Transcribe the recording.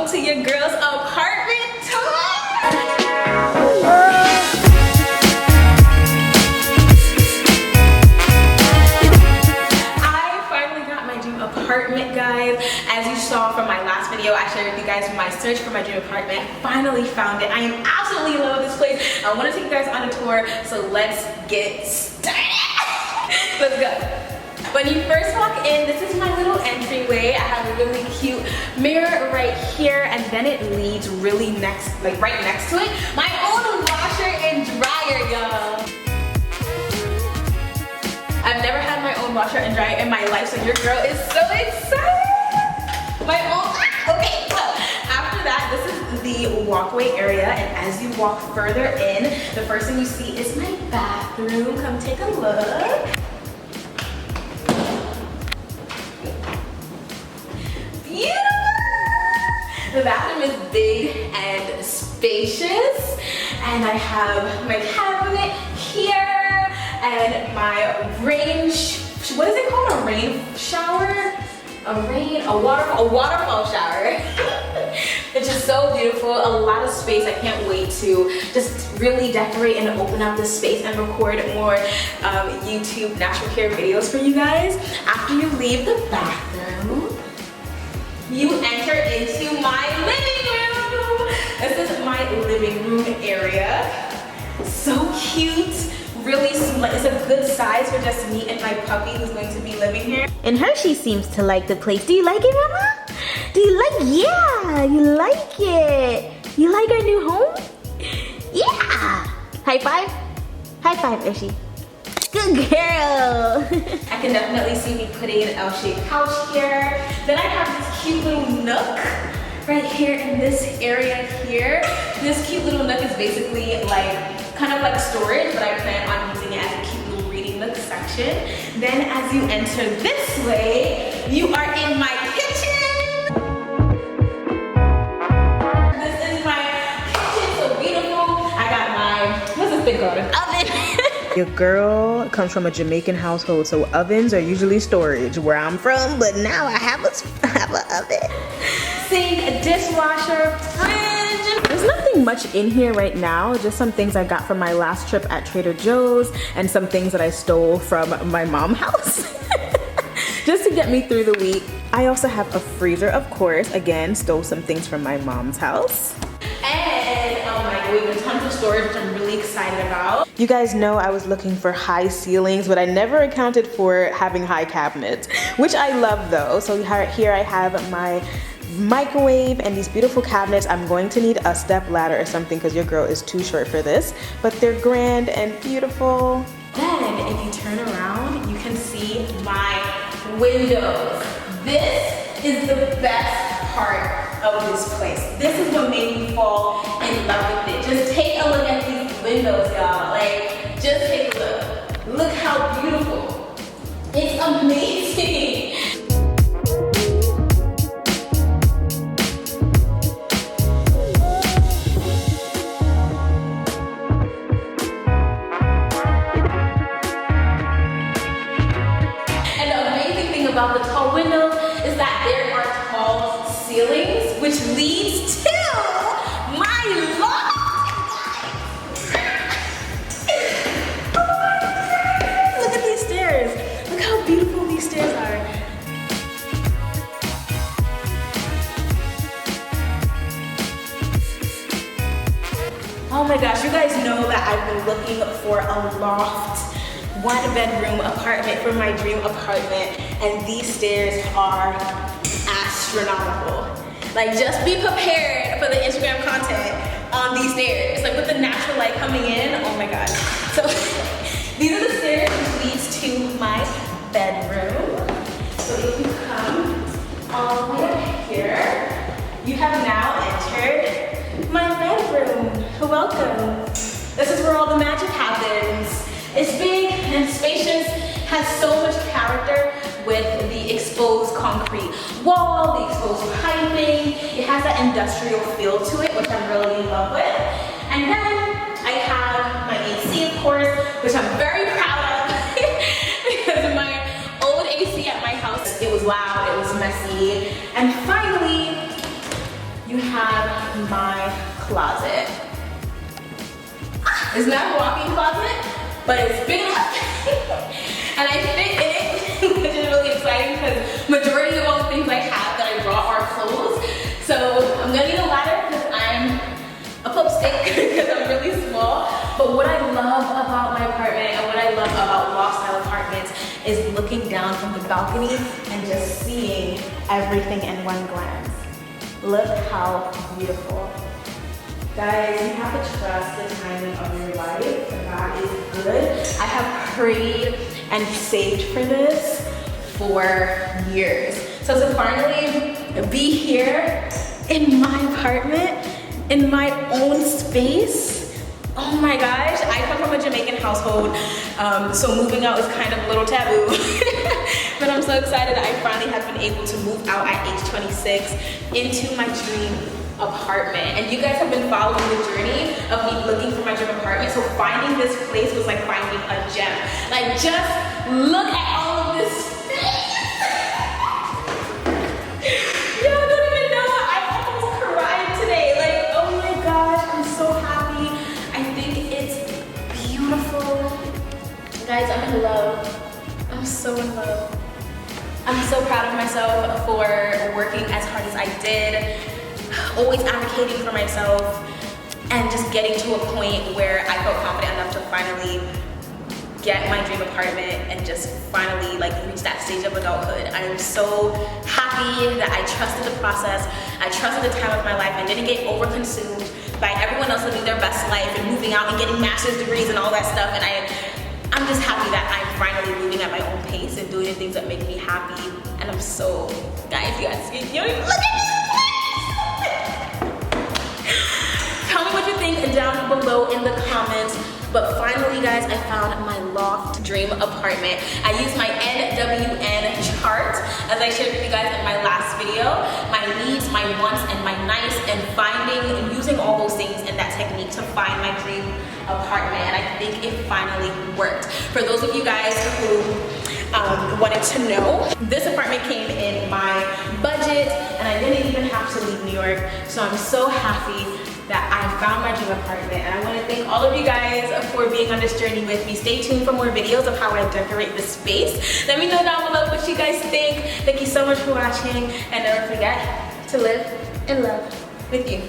welcome to your girl's apartment tour. I finally got my dream apartment, guys. As you saw from my last video, I shared with you guys my search for my dream apartment. Finally found it. I am absolutely in love with this place. I want to take you guys on a tour, so let's get started. Let's go. When you first walk in, this is my little entryway. I have a really cute mirror right here, and then it leads really right next to it. My own washer and dryer, y'all. I've never had my own washer and dryer in my life, so your girl is so excited. My own, okay, so after that, this is the walkway area, and as you walk further in, the first thing you see is my bathroom. Come take a look. The bathroom is big and spacious, and I have my cabinet here and my what is it called? A rain shower? A waterfall shower. It's just so beautiful, a lot of space. I can't wait to just really decorate and open up this space and record more YouTube natural care videos for you guys. After you leave the bathroom, you enter into my living room. This is my living room area. So cute. Really, it's a good size for just me and my puppy who's going to be living here. And Hershey seems to like the place. Do you like it, Mama? Do you like? Yeah, you like it. You like our new home? Yeah. High five. High five, Hershey. Good girl. I can definitely see me putting an L-shaped couch here. Then I have this cute little nook right here in this area here. This cute little nook is basically kind of like storage, but I plan on using it as a cute little reading nook section. Then as you enter this way, you are in my kitchen. This is my kitchen, so beautiful. I got my, what's this thing called? An oven. Your girl comes from a Jamaican household, so ovens are usually storage where I'm from, but now I have an oven. Sink, a dishwasher, fridge. There's nothing much in here right now, just some things I got from my last trip at Trader Joe's and some things that I stole from my mom's house just to get me through the week. I also have a freezer, of course. Again, stole some things from my mom's house. And oh my god, we have tons of storage, which I'm really excited about. You guys know I was looking for high ceilings, but I never accounted for having high cabinets, which I love though. So here I have my microwave and these beautiful cabinets. I'm going to need a step ladder or something because your girl is too short for this, but they're grand and beautiful. Then if you turn around, you can see my windows. This is the best part of this place. This is what made me fall in love with it. Just take a look at these windows, y'all. Just take a look. Look how beautiful. It's amazing. About the tall windows is that there are tall ceilings, which leads to my loft. Oh my God. Look at these stairs. Look how beautiful these stairs are. Oh my gosh, you guys know that I've been looking for a loft, one-bedroom apartment for my dream apartment, and these stairs are astronomical. Just be prepared for the Instagram content on these stairs. With the natural light coming in, oh my god. So these are the stairs which leads to my bedroom. So if you come all the way up here, you have now entered my bedroom. Welcome. This is where all the magic happens. It's big and spacious, has so much character with the exposed concrete wall, the exposed piping. It has that industrial feel to it, which I'm really in love with. And then I have my AC, of course, which I'm very proud of because my old AC at my house, it was loud, it was messy. And finally, you closet. It's not a walk-in closet, but it's big enough. And I fit in it, which is really exciting because majority of all the things I have that I brought are clothes. So I'm gonna need a ladder because I'm a pope stick because I'm really small. But what I love about my apartment and what I love about loft style apartments is looking down from the balcony and just seeing everything in one glance. Look how beautiful. Guys, you have to trust the timing of your life. God is good. I have prayed and saved for this for years. So to finally be here in my apartment, in my own space, oh my gosh, I come from a Jamaican household, so moving out is kind of a little taboo. But I'm so excited that I finally have been able to move out at age 26 into my dream apartment. And you guys have been following the journey of me looking for my dream apartment. So finding this place was like finding a gem. Like, just look at all of this space. Y'all don't even know, I almost cried today. Like, oh my gosh, I'm so happy. I think it's beautiful. Guys, I'm in love. I'm so in love. I'm so proud of myself for working as hard as I did, always advocating for myself, and just getting to a point where I felt confident enough to finally get my dream apartment and just finally like reach that stage of adulthood. I am so happy that I trusted the process, I trusted the time of my life, and didn't get overconsumed by everyone else living their best life and moving out and getting master's degrees and all that stuff. And I'm just happy that I'm finally moving at my own pace and doing the things that make me happy. And I'm so, guys, you guys, you look at this. Tell me what you think down below in the comments. But finally, guys, I found my loft dream apartment. I used my NWN chart, as I shared with you guys in my last video. My needs, my wants, and my nice, and finding and using all those things in that technique to find my dream apartment. And I think it finally worked. For those of you guys who wanted to know, this apartment came in my budget, and I didn't even have to leave New York. So I'm so happy that I found my dream apartment, and I want to thank all of you guys for being on this journey with me. Stay tuned for more videos of how I decorate this space. Let me know down below what you guys think. Thank you so much for watching, and never forget to live in love with you.